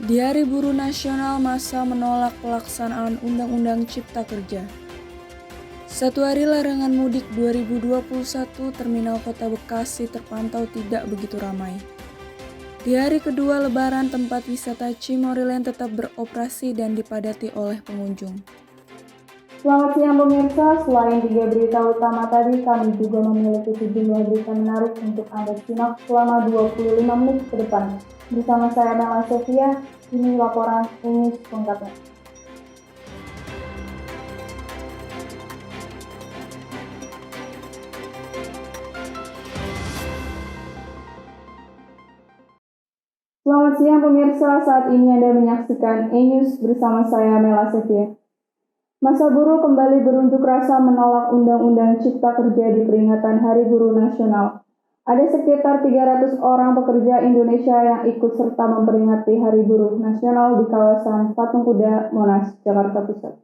Di Hari Buruh Nasional, massa menolak pelaksanaan Undang-Undang Cipta Kerja. Satu hari larangan mudik 2021, Terminal Kota Bekasi terpantau tidak begitu ramai. Di hari kedua Lebaran, tempat wisata Cimoryland tetap beroperasi dan dipadati oleh pengunjung. Selamat siang pemirsa, selain 3 berita utama tadi, kami juga memiliki sejumlah berita menarik untuk Anda simak selama 25 menit ke depan. Bersama saya Mela Sofia, ini laporan News lengkapnya. Selamat siang pemirsa, saat ini Anda menyaksikan E-News bersama saya Mela Sofia. Massa buruh kembali berunjuk rasa menolak Undang-Undang Cipta Kerja di peringatan Hari Buruh Nasional. Ada sekitar 300 orang pekerja Indonesia yang ikut serta memperingati Hari Buruh Nasional di kawasan Patung Kuda, Monas, Jakarta Pusat.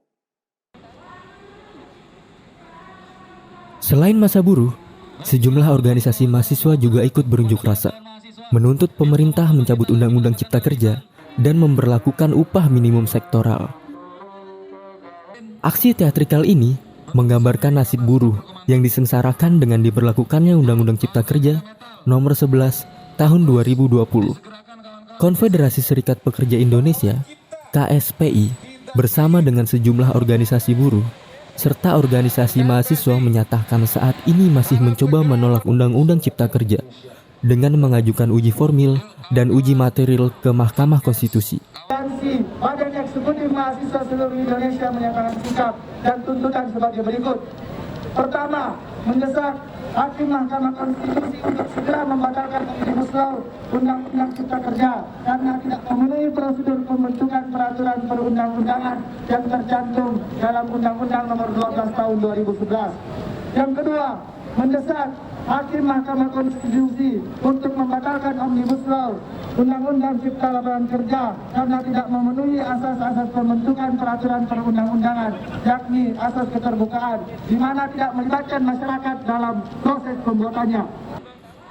Selain massa buruh, sejumlah organisasi mahasiswa juga ikut berunjuk rasa, menuntut pemerintah mencabut Undang-Undang Cipta Kerja dan memberlakukan upah minimum sektoral. Aksi teatrikal ini menggambarkan nasib buruh yang disengsarakan dengan diberlakukannya Undang-Undang Cipta Kerja Nomor 11 Tahun 2020. Konfederasi Serikat Pekerja Indonesia (KSPI) bersama dengan sejumlah organisasi buruh serta organisasi mahasiswa menyatakan saat ini masih mencoba menolak Undang-Undang Cipta Kerja dengan mengajukan uji formil dan uji material ke Mahkamah Konstitusi. Badan Eksekutif Mahasiswa seluruh Indonesia menyatakan sikap dan tuntutan sebagai berikut. Pertama, mendesak Hakim Mahkamah Konstitusi untuk segera membatalkan Omnibus Law Undang-Undang Cipta Kerja karena tidak memenuhi prosedur pembentukan peraturan perundang-undangan yang tercantum dalam Undang-Undang Nomor 12 Tahun 2011. Yang kedua, mendesak Hakim Mahkamah Konstitusi untuk membatalkan Omnibus Law Undang-Undang Cipta Lapangan Kerja karena tidak memenuhi asas-asas pembentukan peraturan perundang-undangan, yakni asas keterbukaan, di mana tidak melibatkan masyarakat dalam proses pembuatannya.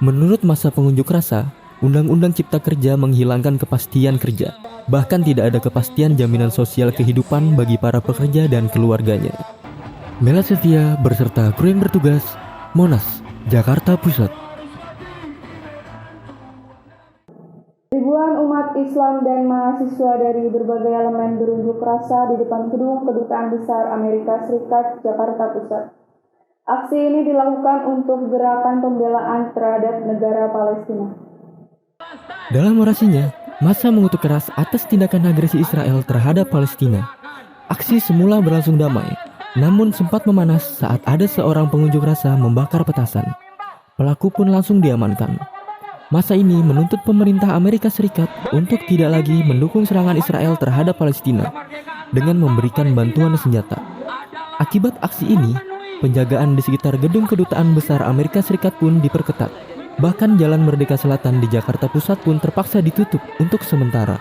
Menurut massa pengunjuk rasa, Undang-Undang Cipta Kerja menghilangkan kepastian kerja, bahkan tidak ada kepastian jaminan sosial kehidupan bagi para pekerja dan keluarganya. Mela Sofia berserta kru yang bertugas, Monas, Jakarta Pusat. Ribuan umat Islam dan mahasiswa dari berbagai elemen berunjuk rasa di depan gedung Kedutaan Besar Amerika Serikat, Jakarta Pusat. Aksi ini dilakukan untuk gerakan pembelaan terhadap negara Palestina. Dalam orasinya, massa mengutuk keras atas tindakan agresi Israel terhadap Palestina. Aksi semula berlangsung damai, namun sempat memanas saat ada seorang pengunjuk rasa membakar petasan. Pelaku pun langsung diamankan. Massa ini menuntut pemerintah Amerika Serikat untuk tidak lagi mendukung serangan Israel terhadap Palestina dengan memberikan bantuan senjata. Akibat aksi ini, penjagaan di sekitar gedung Kedutaan Besar Amerika Serikat pun diperketat. Bahkan Jalan Merdeka Selatan di Jakarta Pusat pun terpaksa ditutup untuk sementara.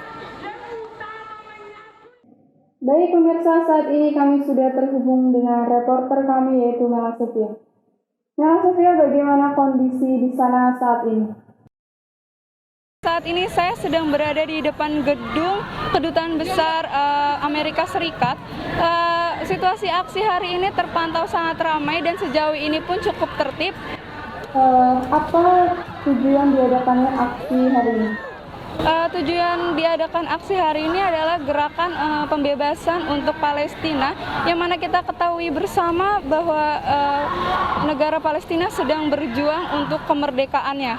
Baik pemirsa, saat ini kami sudah terhubung dengan reporter kami yaitu Mela Sofia. Mela Sofia, bagaimana kondisi di sana saat ini? Saat ini saya sedang berada di depan gedung Kedutaan Besar Amerika Serikat. Situasi aksi hari ini terpantau sangat ramai dan sejauh ini pun cukup tertib. Apa tujuan diadakannya aksi hari ini? Tujuan diadakan aksi hari ini adalah gerakan pembebasan untuk Palestina, yang mana kita ketahui bersama bahwa negara Palestina sedang berjuang untuk kemerdekaannya.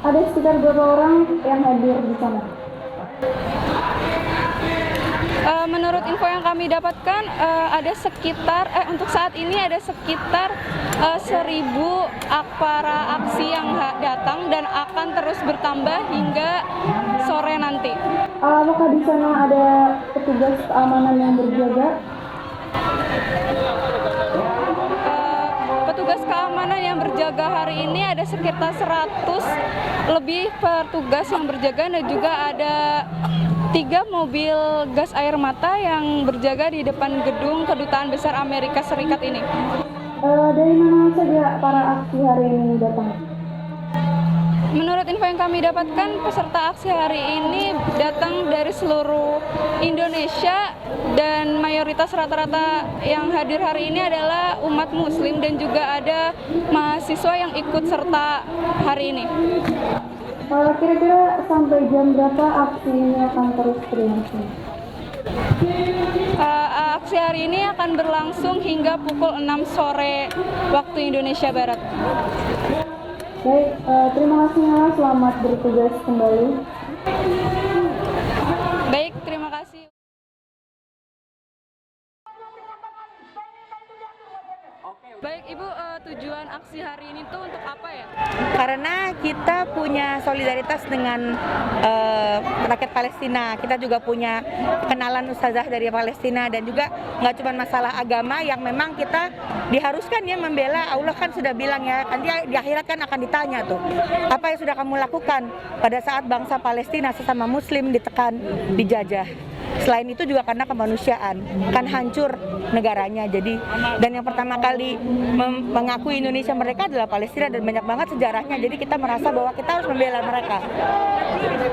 Ada sekitar berapa orang yang hadir di sana? Menurut info yang kami dapatkan, ada sekitar untuk saat ini ada sekitar 1.000 para aksi yang datang dan akan terus bertambah hingga sore nanti. Apakah di sana ada petugas keamanan yang berjaga? Petugas keamanan yang berjaga hari ini ada sekitar 100 lebih petugas yang berjaga dan juga ada 3 mobil gas air mata yang berjaga di depan gedung Kedutaan Besar Amerika Serikat ini. Dari mana saja para aksi hari ini datang? Menurut info yang kami dapatkan, peserta aksi hari ini datang dari seluruh Indonesia dan mayoritas rata-rata yang hadir hari ini adalah umat muslim dan juga ada mahasiswa yang ikut serta hari ini. Kira-kira sampai jam berapa aksi ini akan terus berlangsung? Aksi hari ini akan berlangsung hingga pukul 6 sore waktu Indonesia Barat. Baik, terima kasih Nala, selamat bertugas kembali. Baik, terima kasih. Baik Ibu, tujuan aksi hari ini tuh untuk apa ya? Karena kita punya solidaritas dengan rakyat Palestina. Kita juga punya kenalan ustazah dari Palestina dan juga nggak cuma masalah agama yang memang kita diharuskan ya membela. Allah kan sudah bilang ya, nanti di akhirat kan akan ditanya tuh, apa yang sudah kamu lakukan pada saat bangsa Palestina sesama muslim ditekan, dijajah. Selain itu juga karena kemanusiaan, kan hancur negaranya. Jadi dan yang pertama kali mengakui Indonesia mereka adalah Palestina dan banyak banget sejarahnya. Jadi kita merasa bahwa kita harus membela mereka.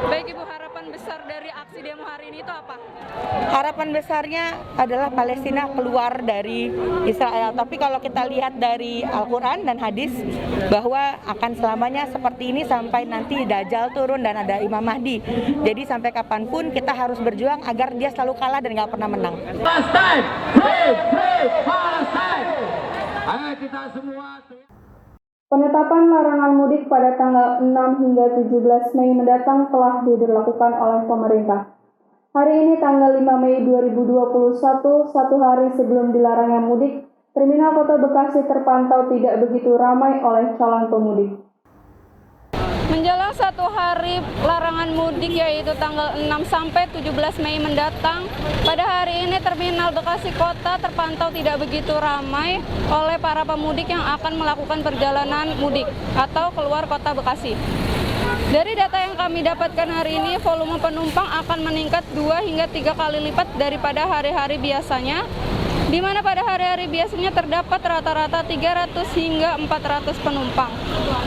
Baik Ibu, harapan besar dari aksi demo hari ini itu apa? Harapan besarnya adalah Palestina keluar dari Israel. Tapi kalau kita lihat dari Al-Quran dan hadis bahwa akan selamanya seperti ini sampai nanti Dajjal turun dan ada Imam Mahdi. Jadi sampai kapanpun kita harus berjuang agar dia selalu kalah dan nggak pernah menang. Palestine, free Palestine. Ayo kita semua. Penetapan larangan mudik pada tanggal 6 hingga 17 Mei mendatang telah diberlakukan oleh pemerintah. Hari ini tanggal 5 Mei 2021, satu hari sebelum dilarangnya mudik, Terminal Kota Bekasi terpantau tidak begitu ramai oleh calon pemudik. Menjelang satu hari larangan mudik yaitu tanggal 6 sampai 17 Mei mendatang, pada hari ini Terminal Bekasi Kota terpantau tidak begitu ramai oleh para pemudik yang akan melakukan perjalanan mudik atau keluar kota Bekasi. Dari data yang kami dapatkan hari ini, volume penumpang akan meningkat 2 hingga 3 kali lipat daripada hari-hari biasanya, di mana pada hari-hari biasanya terdapat rata-rata 300 hingga 400 penumpang.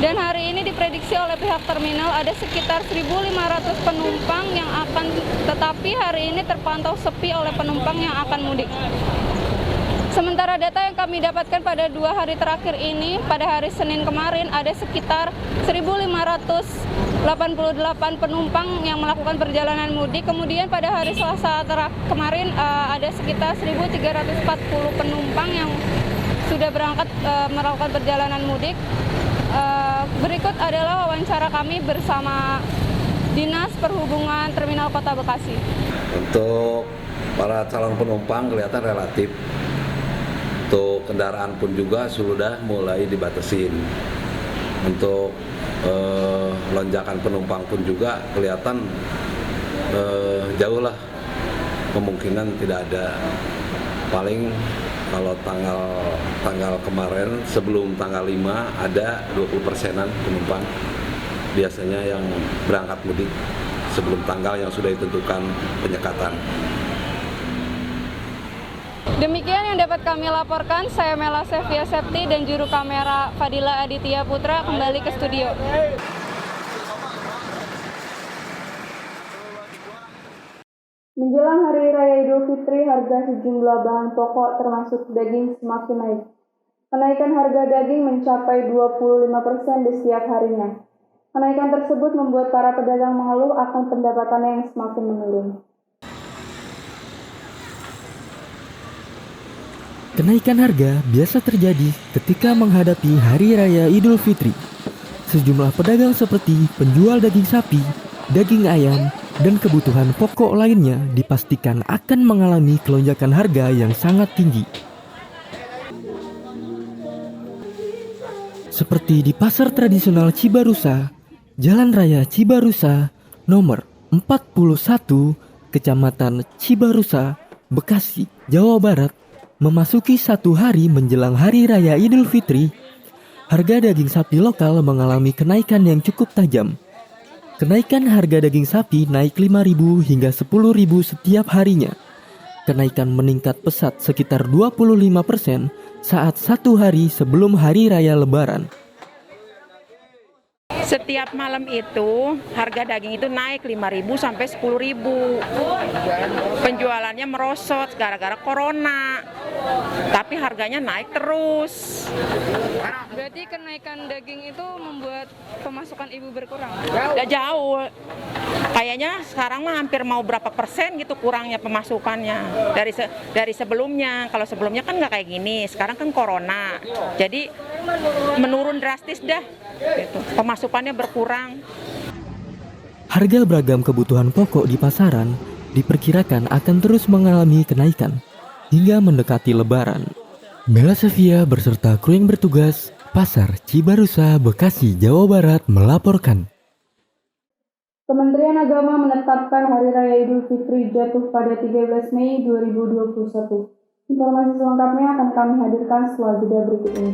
Dan hari ini diprediksi oleh pihak terminal ada sekitar 1.500 penumpang yang akan, tetapi hari ini terpantau sepi oleh penumpang yang akan mudik. Sementara data yang kami dapatkan pada 2 hari terakhir ini, pada hari Senin kemarin ada sekitar 1.588 penumpang yang melakukan perjalanan mudik. Kemudian pada hari Selasa kemarin ada sekitar 1.340 penumpang yang sudah berangkat melakukan perjalanan mudik. Berikut adalah wawancara kami bersama Dinas Perhubungan Terminal Kota Bekasi. Untuk para calon penumpang kelihatan relatif. Untuk kendaraan pun juga sudah mulai dibatasin. Untuk lonjakan penumpang pun juga kelihatan jauh lah, kemungkinan tidak ada. Paling kalau tanggal kemarin sebelum tanggal 5 ada 20%-an penumpang biasanya yang berangkat mudik sebelum tanggal yang sudah ditentukan penyekatan. Demikian yang dapat kami laporkan, saya Mela Sevia Septi dan juru kamera Fadila Aditya Putra kembali ke studio. Menjelang Hari Raya Idul Fitri, harga sejumlah bahan pokok termasuk daging semakin naik. Kenaikan harga daging mencapai 25% di setiap harinya. Kenaikan tersebut membuat para pedagang mengeluh akan pendapatannya yang semakin menurun. Kenaikan harga biasa terjadi ketika menghadapi Hari Raya Idul Fitri. Sejumlah pedagang seperti penjual daging sapi, daging ayam, dan kebutuhan pokok lainnya dipastikan akan mengalami kelonjakan harga yang sangat tinggi. Seperti di pasar tradisional Cibarusa, Jalan Raya Cibarusa, nomor 41, Kecamatan Cibarusa, Bekasi, Jawa Barat, memasuki satu hari menjelang Hari Raya Idul Fitri, harga daging sapi lokal mengalami kenaikan yang cukup tajam. Kenaikan harga daging sapi naik 5.000 hingga 10.000 setiap harinya. Kenaikan meningkat pesat sekitar 25% saat satu hari sebelum hari raya Lebaran. Setiap malam itu harga daging itu naik 5.000 sampai 10.000. Penjualannya merosot gara-gara corona. Tapi harganya naik terus. Berarti kenaikan daging itu membuat pemasukan ibu berkurang? Udah jauh. Kayaknya sekarang mah hampir mau berapa persen gitu kurangnya pemasukannya dari sebelumnya. Kalau sebelumnya kan nggak kayak gini, sekarang kan corona. Jadi menurun drastis dah. Gitu. Pemasukannya berkurang. Harga beragam kebutuhan pokok di pasaran diperkirakan akan terus mengalami kenaikan hingga mendekati Lebaran. Mela Sevia beserta kru yang bertugas Pasar Cibarusa, Bekasi, Jawa Barat melaporkan. Kementerian Agama menetapkan Hari Raya Idul Fitri jatuh pada 13 Mei 2021. Informasi selengkapnya akan kami hadirkan setelah jeda berikut ini.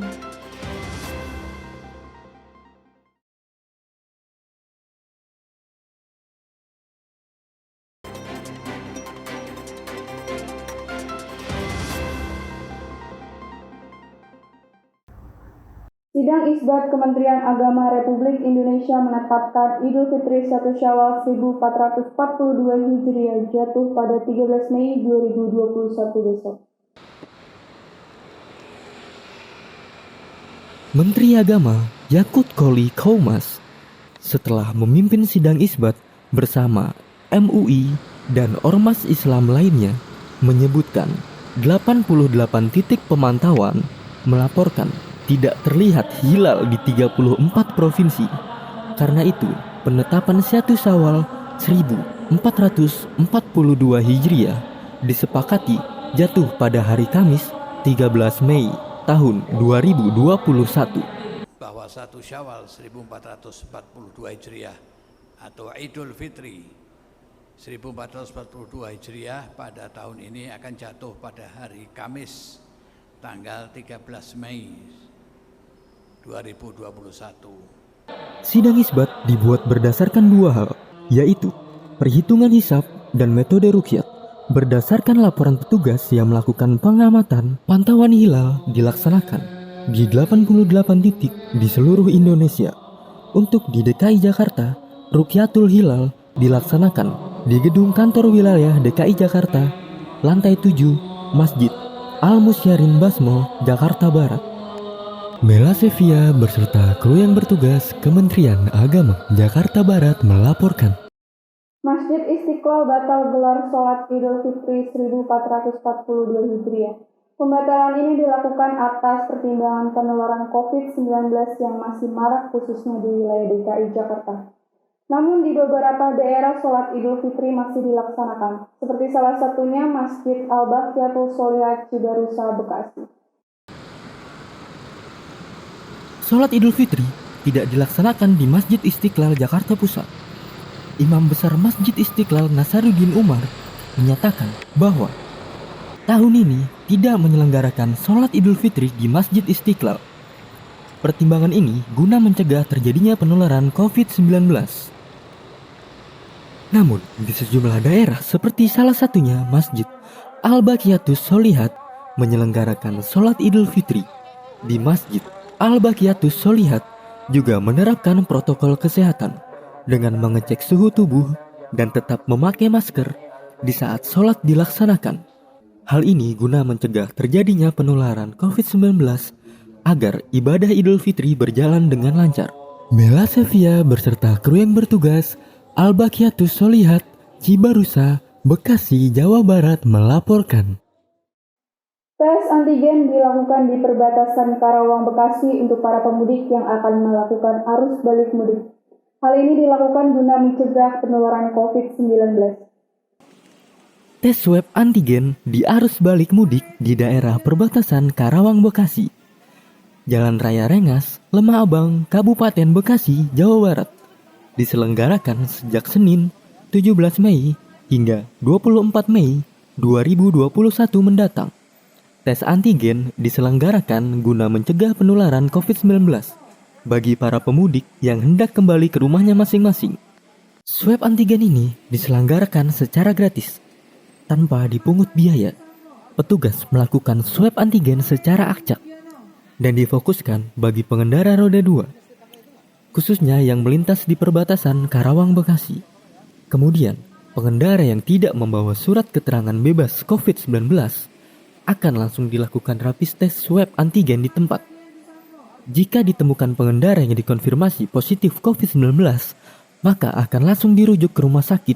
Sidang Isbat Kementerian Agama Republik Indonesia menetapkan Idul Fitri 1 Syawal 1442 Hijriah jatuh pada 13 Mei 2021 besok. Menteri Agama Yakut Koli Kaumas setelah memimpin sidang isbat bersama MUI dan Ormas Islam lainnya menyebutkan 88 titik pemantauan melaporkan tidak terlihat hilal di 34 provinsi. Karena itu, penetapan 1 Syawal 1442 Hijriah disepakati jatuh pada hari Kamis 13 Mei tahun 2021. Bahwa 1 Syawal 1442 Hijriah atau Idul Fitri 1442 Hijriah pada tahun ini akan jatuh pada hari Kamis tanggal 13 Mei 2021. Sidang isbat dibuat berdasarkan dua hal, yaitu perhitungan hisab dan metode ruqyat. Berdasarkan laporan petugas yang melakukan pengamatan, pantauan hilal dilaksanakan di 88 titik di seluruh Indonesia. Untuk di DKI Jakarta, Ruqyatul Hilal dilaksanakan di gedung kantor wilayah DKI Jakarta, lantai 7, Masjid Al-Musyarin Basmol, Jakarta Barat. Mela Sevia beserta kru yang bertugas Kementerian Agama Jakarta Barat melaporkan. Masjid Istiqlal batal gelar sholat Idul Fitri 1442 Hijriah. Pembatalan ini dilakukan atas pertimbangan penularan COVID-19 yang masih marak khususnya di wilayah DKI Jakarta. Namun di beberapa daerah sholat Idul Fitri masih dilaksanakan, seperti salah satunya Masjid Al-Baqiyatul Sholihah Cibarusa, Bekasi. Sholat Idul Fitri tidak dilaksanakan di Masjid Istiqlal Jakarta Pusat. Imam Besar Masjid Istiqlal Nasaruddin Umar menyatakan bahwa tahun ini tidak menyelenggarakan sholat Idul Fitri di Masjid Istiqlal. Pertimbangan ini guna mencegah terjadinya penularan COVID-19. Namun, di sejumlah daerah seperti salah satunya Masjid Al-Baqiyatus Sholihat menyelenggarakan sholat Idul Fitri. Di Masjid Al-Baqiyatus Sholihat juga menerapkan protokol kesehatan dengan mengecek suhu tubuh dan tetap memakai masker di saat sholat dilaksanakan. Hal ini guna mencegah terjadinya penularan COVID-19 agar ibadah Idul Fitri berjalan dengan lancar. Mela Sevia beserta kru yang bertugas Al-Baqiyatus Sholihat Cibarusa, Bekasi, Jawa Barat melaporkan. Tes antigen dilakukan di perbatasan Karawang, Bekasi untuk para pemudik yang akan melakukan arus balik mudik. Hal ini dilakukan guna mencegah penularan COVID-19. Tes swab antigen di arus balik mudik di daerah perbatasan Karawang, Bekasi, Jalan Raya Rengas, Lemah Abang, Kabupaten Bekasi, Jawa Barat, diselenggarakan sejak Senin 17 Mei hingga 24 Mei 2021 mendatang. tes antigen diselenggarakan guna mencegah penularan COVID-19 bagi para pemudik yang hendak kembali ke rumahnya masing-masing. Swab antigen ini diselenggarakan secara gratis, tanpa dipungut biaya. Petugas melakukan swab antigen secara acak dan difokuskan bagi pengendara roda 2, khususnya yang melintas di perbatasan Karawang-Bekasi. Kemudian, pengendara yang tidak membawa surat keterangan bebas COVID-19 akan langsung dilakukan rapid test swab antigen di tempat. Jika ditemukan pengendara yang dikonfirmasi positif COVID-19, maka akan langsung dirujuk ke rumah sakit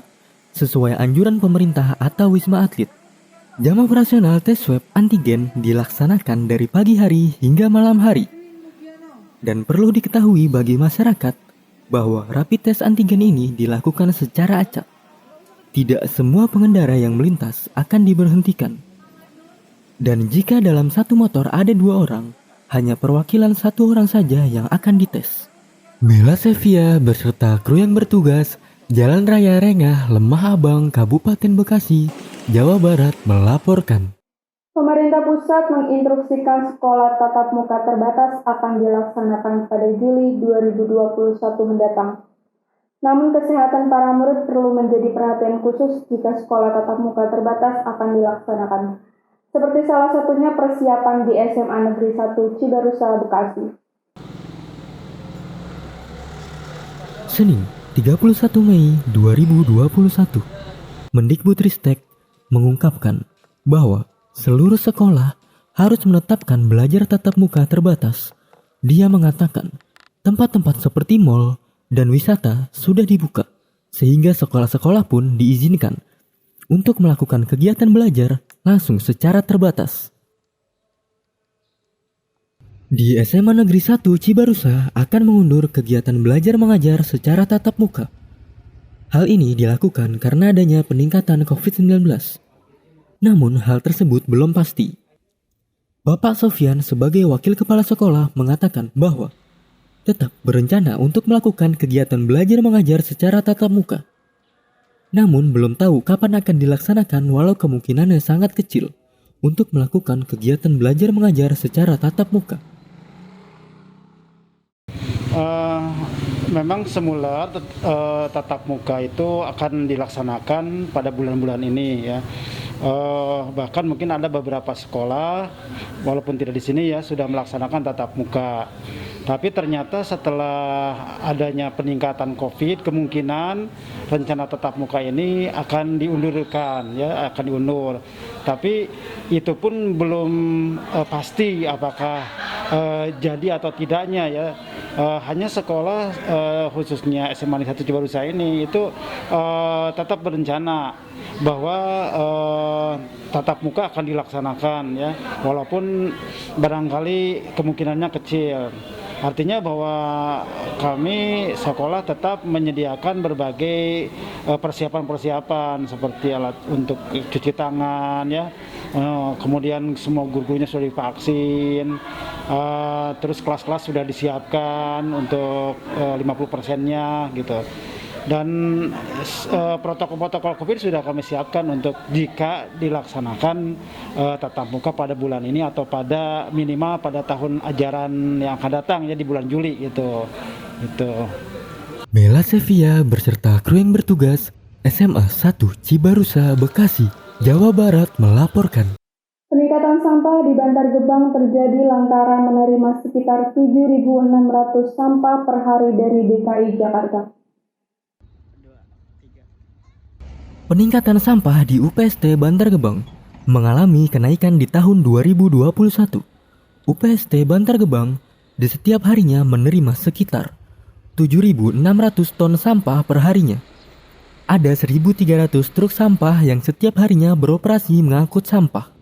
sesuai anjuran pemerintah atau Wisma Atlet. Jam operasional tes swab antigen dilaksanakan dari pagi hari hingga malam hari. Dan perlu diketahui bagi masyarakat bahwa rapid test antigen ini dilakukan secara acak. Tidak semua pengendara yang melintas akan diberhentikan. Dan jika dalam satu motor ada 2 orang, hanya perwakilan 1 orang saja yang akan dites. Mela Sevia beserta kru yang bertugas Jalan Raya Rengah, Lemah Abang, Kabupaten Bekasi, Jawa Barat melaporkan. Pemerintah pusat menginstruksikan sekolah tatap muka terbatas akan dilaksanakan pada Juli 2021 mendatang. Namun kesehatan para murid perlu menjadi perhatian khusus jika sekolah tatap muka terbatas akan dilaksanakan. Seperti salah satunya persiapan di SMA Negeri 1 Cibarusa, Bekasi. Senin, 31 Mei 2021, Mendikbudristek mengungkapkan bahwa seluruh sekolah harus menetapkan belajar tatap muka terbatas. Dia mengatakan tempat-tempat seperti mal dan wisata sudah dibuka, sehingga sekolah-sekolah pun diizinkan untuk melakukan kegiatan belajar langsung secara terbatas. Di SMA Negeri 1 Cibarusa akan mengundur kegiatan belajar mengajar secara tatap muka. Hal ini dilakukan karena adanya peningkatan COVID-19. Namun hal tersebut belum pasti. Bapak Sofyan sebagai wakil kepala sekolah mengatakan bahwa tetap berencana untuk melakukan kegiatan belajar mengajar secara tatap muka. Namun belum tahu kapan akan dilaksanakan walau kemungkinannya sangat kecil untuk melakukan kegiatan belajar mengajar secara tatap muka. Memang semula tatap muka itu akan dilaksanakan pada bulan-bulan ini ya. Bahkan mungkin ada beberapa sekolah walaupun tidak di sini ya sudah melaksanakan tatap muka. Tapi ternyata setelah adanya peningkatan COVID, kemungkinan rencana tatap muka ini akan diundurkan ya, akan diundur. Tapi itu pun belum pasti apakah jadi atau tidaknya ya. Hanya sekolah khususnya SMA Negeri 1 Cibarusa ini itu tetap berencana bahwa tatap muka akan dilaksanakan ya, walaupun barangkali kemungkinannya kecil. Artinya bahwa kami sekolah tetap menyediakan berbagai persiapan-persiapan seperti alat untuk cuci tangan ya, kemudian semua guru-gurunya sudah divaksin, terus kelas-kelas sudah disiapkan untuk 50%-nya gitu. Dan protokol-protokol COVID sudah kami siapkan untuk jika dilaksanakan tatap muka pada bulan ini atau pada minimal pada tahun ajaran yang akan datang ya di bulan Juli gitu. Mela Sevia beserta kru yang bertugas SMA 1 Cibarusa, Bekasi, Jawa Barat melaporkan. Peningkatan sampah di Bantar Gebang terjadi lantaran menerima sekitar 7.600 sampah per hari dari DKI Jakarta. Peningkatan sampah di UPST Bantar Gebang mengalami kenaikan di tahun 2021. UPST Bantar Gebang di setiap harinya menerima sekitar 7.600 ton sampah per harinya. Ada 1.300 truk sampah yang setiap harinya beroperasi mengangkut sampah.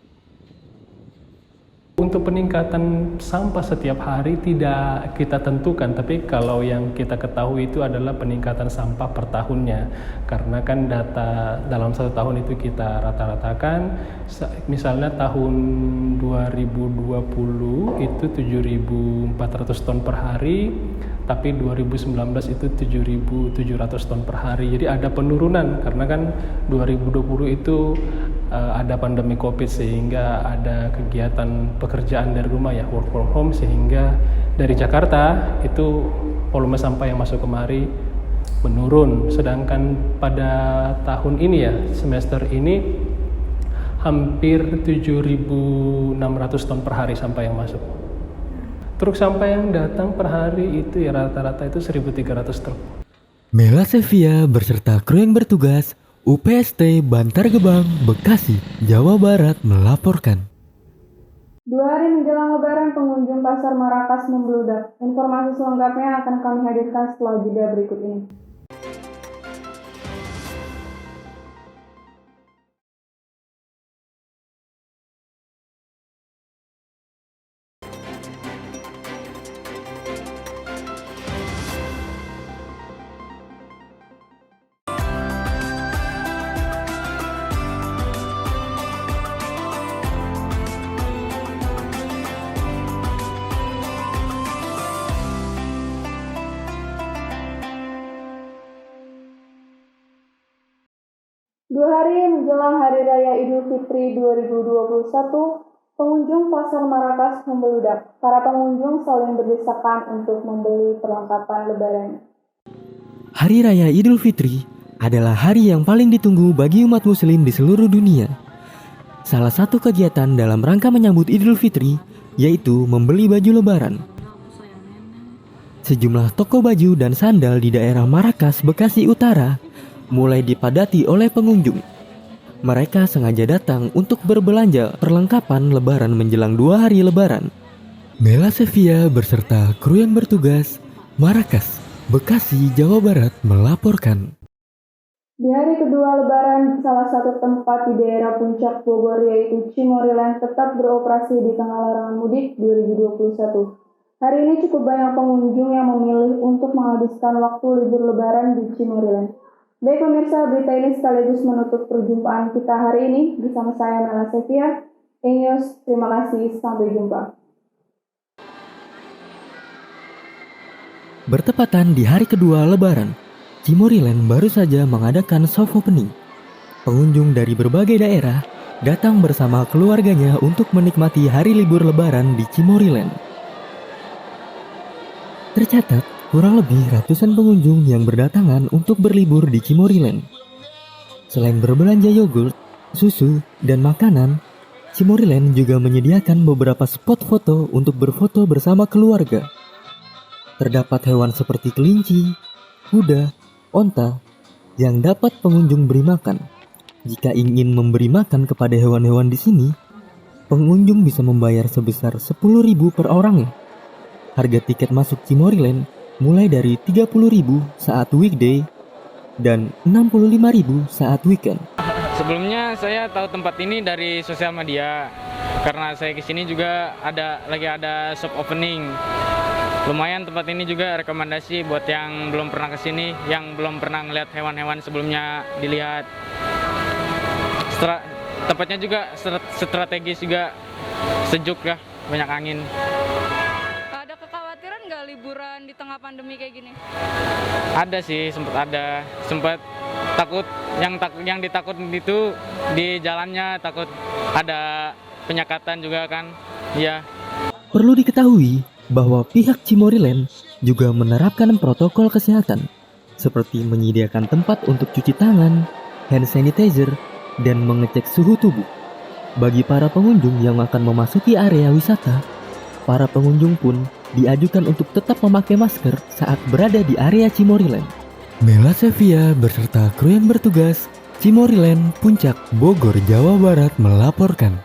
Untuk peningkatan sampah setiap hari tidak kita tentukan, tapi kalau yang kita ketahui itu adalah peningkatan sampah per tahunnya. Karena kan data dalam 1 tahun itu kita rata-ratakan, misalnya tahun 2020 itu 7.400 ton per hari, tapi 2019 itu 7.700 ton per hari. Jadi ada penurunan karena kan 2020 itu ada pandemi COVID sehingga ada kegiatan pekerjaan dari rumah ya, work from home, sehingga dari Jakarta itu volume sampah yang masuk kemari menurun. Sedangkan pada tahun ini ya, semester ini hampir 7.600 ton per hari sampah yang masuk. Truk sampah yang datang per hari itu ya rata-rata itu 1.300 truk. Mela Sevia beserta kru yang bertugas UPST Bantar Gebang, Bekasi, Jawa Barat melaporkan. 2 hari menjelang Lebaran, pengunjung pasar Marakas membludak. Informasi selengkapnya akan kami hadirkan setelah jeda berikut ini. Dua hari menjelang Hari Raya Idul Fitri 2021, pengunjung pasar Marakas membludak. Para pengunjung saling berdesakan untuk membeli perlengkapan Lebaran. Hari Raya Idul Fitri adalah hari yang paling ditunggu bagi umat muslim di seluruh dunia. Salah satu kegiatan dalam rangka menyambut Idul Fitri yaitu membeli baju Lebaran. Sejumlah toko baju dan sandal di daerah Marakas, Bekasi Utara mulai dipadati oleh pengunjung. Mereka sengaja datang untuk berbelanja perlengkapan Lebaran menjelang 2 hari Lebaran. Mela Sevia beserta kru yang bertugas Marakas, Bekasi, Jawa Barat melaporkan. Di hari kedua Lebaran, salah satu tempat di daerah Puncak Bogor yaitu Cimoriland tetap beroperasi di tengah larangan mudik 2021. Hari ini cukup banyak pengunjung yang memilih untuk menghabiskan waktu libur Lebaran di Cimoriland. Baik pemirsa, berita ini sekaligus menutup perjumpaan kita hari ini bersama saya Mela Sevia. E-News, terima kasih, sampai jumpa. Bertepatan di hari kedua Lebaran, Cimoriland baru saja mengadakan soft opening. Pengunjung dari berbagai daerah datang bersama keluarganya untuk menikmati hari libur Lebaran di Cimoriland. Tercatat, kurang lebih ratusan pengunjung yang berdatangan untuk berlibur di Cimoriland. Selain berbelanja yogurt, susu, dan makanan, Cimoriland juga menyediakan beberapa spot foto untuk berfoto bersama keluarga. Terdapat hewan seperti kelinci, kuda, onta yang dapat pengunjung beri makan. Jika ingin memberi makan kepada hewan-hewan di sini, pengunjung bisa membayar sebesar 10.000 per orangnya. Harga tiket masuk Cimoriland mulai dari 30.000 saat weekday dan 65.000 saat weekend. Sebelumnya saya tahu tempat ini dari sosial media karena saya kesini juga lagi ada shop opening. Lumayan tempat ini juga rekomendasi buat yang belum pernah kesini, yang belum pernah ngeliat hewan-hewan sebelumnya dilihat. Tempatnya juga strategis juga, sejuk ya, banyak angin. Liburan di tengah pandemi kayak gini? Ada sih, sempat takut. Yang ditakut itu di jalannya, takut ada penyekatan juga kan. Iya. Perlu diketahui bahwa pihak Cimoriland juga menerapkan protokol kesehatan seperti menyediakan tempat untuk cuci tangan, hand sanitizer, dan mengecek suhu tubuh. Bagi para pengunjung yang akan memasuki area wisata, para pengunjung pun diajukan untuk tetap memakai masker saat berada di area Cimoriland. Mela Sevia beserta kru yang bertugas Cimoriland, Puncak, Bogor, Jawa Barat melaporkan.